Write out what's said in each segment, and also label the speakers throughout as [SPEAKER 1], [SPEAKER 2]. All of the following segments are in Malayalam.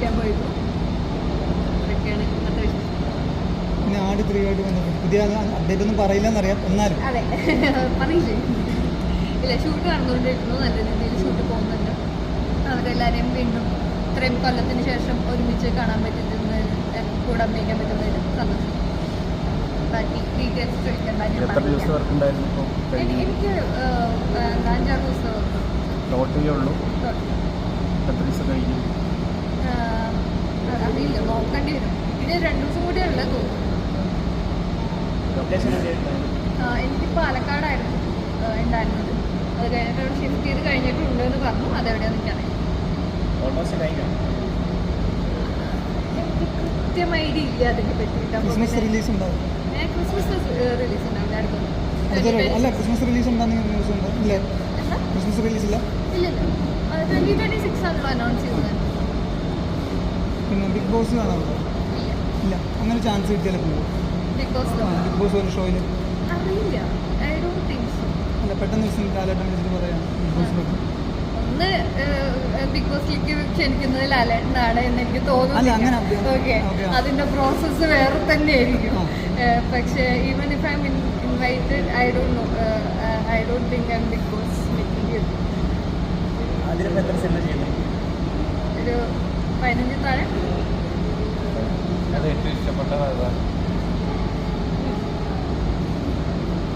[SPEAKER 1] ചെയ്യാൻ പോയിരുന്നു. അതൊക്കെയാണ് ഇന്നത്തെ വിശേഷം.
[SPEAKER 2] പിന്നെ ആട് 3 ആയിട്ട് ബന്ധപ്പെട്ട് പുതിയ അപ്ഡേറ്റ് ഒന്നും പറയില്ലെന്നറിയാം, എന്നാലും
[SPEAKER 1] അതെ പറയില്ലേ. ഇല്ല, ഷൂട്ട് നടന്നുകൊണ്ടിരിക്കുന്നു, നല്ല രീതിയിൽ ഷൂട്ട് പോകുന്നുണ്ട്. അവരെല്ലാവരെയും വീണ്ടും ഇത്രയും കൊല്ലത്തിന് ശേഷം ഒരുമിച്ച് കാണാൻ പറ്റുന്നതിൽ, കൂടെ അഭിനയിക്കാൻ പറ്റുന്നതിൽ സന്തോഷം. ബാക്കി ഡീറ്റെയിൽസ് ചോദിക്കേണ്ട. എനിക്ക് 5-6 ദിവസം അറിയില്ല, നോക്കേണ്ടി വരും. പിന്നെ 2 ദിവസം കൂടെ ഉള്ളത് തോന്നുന്നു. എനിക്ക് പാലക്കാടായിരുന്നു ഉണ്ടായിരുന്നത്. അത് കഴിഞ്ഞിട്ട് ഷിഫ്റ്റ് ചെയ്ത് കഴിഞ്ഞിട്ടുണ്ട് എന്ന് പറഞ്ഞു. അതെവിടെയാണെന്ന് എനിക്കറിയാം. എനിക്ക് കൃത്യമായ ഐഡിയ ഇല്ല അതിനെ പറ്റിയിട്ട്.
[SPEAKER 2] ക്രിസ്മസ് റിലീസ് ഉണ്ടാവും.
[SPEAKER 1] ക്രിസ്മസ് റിലീസ് ഉണ്ടാവില്ല അടുത്തൊന്നും.
[SPEAKER 2] അല്ല, ക്രിസ്മസ് റിലീസ് ഉണ്ടാകുന്ന ന്യൂസ് ഉണ്ട്. ഇല്ല, ക്രിസ്മസ് റിലീസ് ഇല്ല.
[SPEAKER 1] ഇല്ലല്ലോ, 2026 ആണല്ലോ അനൗൺസ് ചെയ്തത്.
[SPEAKER 2] പിന്നെ ബിഗ് ബോസ് കാണാറുണ്ടോ? ഇല്ല, അങ്ങനെ ചാൻസ് കിട്ടിയാലോ പോകും.
[SPEAKER 1] ബിഗ്
[SPEAKER 2] ബോസ് ഒരു ഷോയിൽ
[SPEAKER 1] അറിയില്ല. I don't think so.
[SPEAKER 2] അല്ല, പെട്ടെന്ന് കാലഘട്ടം വിളിച്ചിട്ട് പറയാം ബിഗ് ബോസ്
[SPEAKER 1] ഒന്ന് ബിഗ് ബോസിലേക്ക് ക്ഷണിക്കുന്നത് ലാലേട്ടനാണ് എന്ന് എനിക്ക് തോന്നുന്നു. ഓക്കെ, അതിന്റെ പ്രോസസ്സ് വേറെ തന്നെ ആയിരിക്കും. പക്ഷേ even if I'm invited, I don't think I'm Bigg Boss material. ഒരു 15 താഴെ.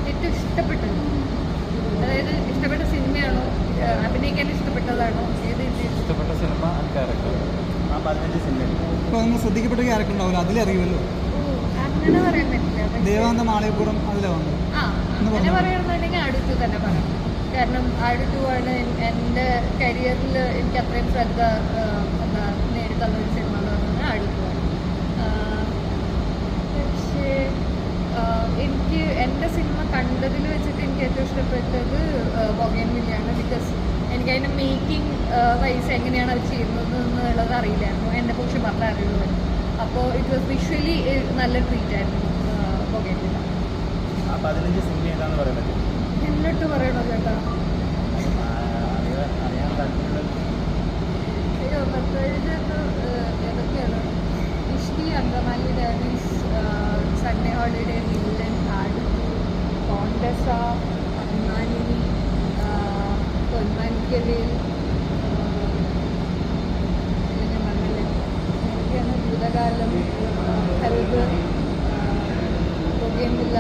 [SPEAKER 1] ഏറ്റവും ഇഷ്ടപ്പെട്ടത്, അതായത് ഇഷ്ടപ്പെട്ട സിനിമയാണോ, അഭിനയിക്കാൻ ഇഷ്ടപ്പെട്ടതാണോ, ഏത്
[SPEAKER 3] ഇഷ്ടപ്പെട്ട സിനിമ?
[SPEAKER 2] ഇപ്പോൾ നമ്മൾ ശ്രദ്ധിക്കപ്പെട്ട ക്യാരക്ടർ ഉണ്ടാവില്ല, അതിലറിയുമല്ലോ.
[SPEAKER 1] അങ്ങനെ പറയാൻ പറ്റില്ല.
[SPEAKER 2] ദേവാനന്ദ മാളയപ്പുറം അതിലാണ് വന്നത്.
[SPEAKER 1] അങ്ങനെ പറയുകയാണെന്നുണ്ടെങ്കിൽ അടുത്ത് തന്നെ പറയാം. കാരണം അടുത്തു ആണ് എൻ്റെ കരിയറിൽ എനിക്ക് അത്രയും ശ്രദ്ധ നേടിത്തന്നൊരു സിനിമ എന്ന് പറഞ്ഞാൽ അടുത്തുമാണ്. പക്ഷേ എനിക്ക് എൻ്റെ സിനിമ കണ്ടതിൽ വെച്ചിട്ട് എനിക്ക് ഏറ്റവും ഇഷ്ടപ്പെട്ടത് ബൊഗെയിൻവില്ലയാണ്. ബിക്കോസ് എനിക്ക് അതിൻ്റെ മേക്കിംഗ് വൈസ് എങ്ങനെയാണ് അത് ചെയ്യുന്നത് എന്നുള്ളത് അറിയില്ലായിരുന്നു. എന്നെ കുറിച്ച് പറഞ്ഞാൽ അറിയുള്ളൂ. അപ്പോൾ ഇറ്റ് വാസ് വിഷ്വലി നല്ല ട്രീറ്റായിരുന്നു ബൊഗെയിൻവില്ല. എന്നിട്ട് പറയണോ ചേട്ടാ? അയ്യോ, 15 ഏതൊക്കെയാണ്? Ishti, Angamaly diaries, Sunday holiday, villain, Aadu, Contessa, അഭിമാനിനി, പൊന്മാനിക്കലിൽ, ഞാൻ പറഞ്ഞില്ലേ എനിക്കാണ് ഭൂതകാലം, ഹൽബ്, ബൊഗെയിൻവില്ല.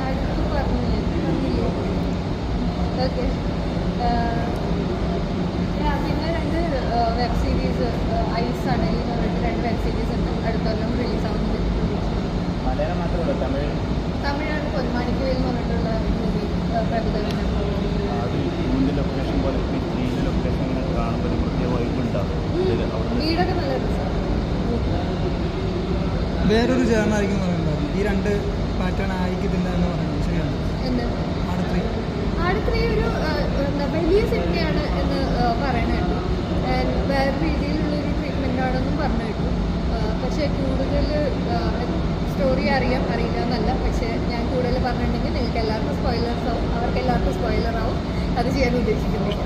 [SPEAKER 1] അടുത്ത് പറഞ്ഞില്ലേ? ഓക്കെ. പിന്നെ 2 വെബ് സീരീസ്, ഐസ് അണലി എന്ന് പറഞ്ഞിട്ട് 2 വെബ് സീരീസ് ഉണ്ട്. അടുത്തെല്ലാം റിലീസാവുന്നത്. തമിഴാണ് പൊന്മാണിക്കവേൽ എന്ന് പറഞ്ഞിട്ടുള്ള മൂവി. പ്രഭുദേവൻ വീടൊക്കെ നല്ല രസമാണ്.
[SPEAKER 2] വേറൊരു ചേർന്നായിരിക്കും പറയുന്നത് ഈ 2 പാറ്റേൺ ആയിരിക്കത്തില്ല എന്ന് പറയുന്നത് ശരിയാണ്.
[SPEAKER 1] എന്ത്
[SPEAKER 2] ആട് 3
[SPEAKER 1] ഒരു വലിയ സിനിമയാണ് എന്ന് പറയണ കേട്ടു. വേറെ രീതിയിലുള്ളൊരു ട്രീറ്റ്മെൻ്റ് ആണെന്നും പറഞ്ഞു കേട്ടു. പക്ഷേ കൂടുതൽ സ്റ്റോറി അറിയില്ല എന്നല്ല. പക്ഷേ ഞാൻ കൂടുതൽ പറഞ്ഞിട്ടുണ്ടെങ്കിൽ നിങ്ങൾക്ക് എല്ലാവർക്കും സ്പോയിലേഴ്സ് ആവും, അവർക്ക് എല്ലാവർക്കും സ്പോയിലർ ആവും. അത് ചെയ്യാൻ ഉദ്ദേശിക്കുന്നില്ല.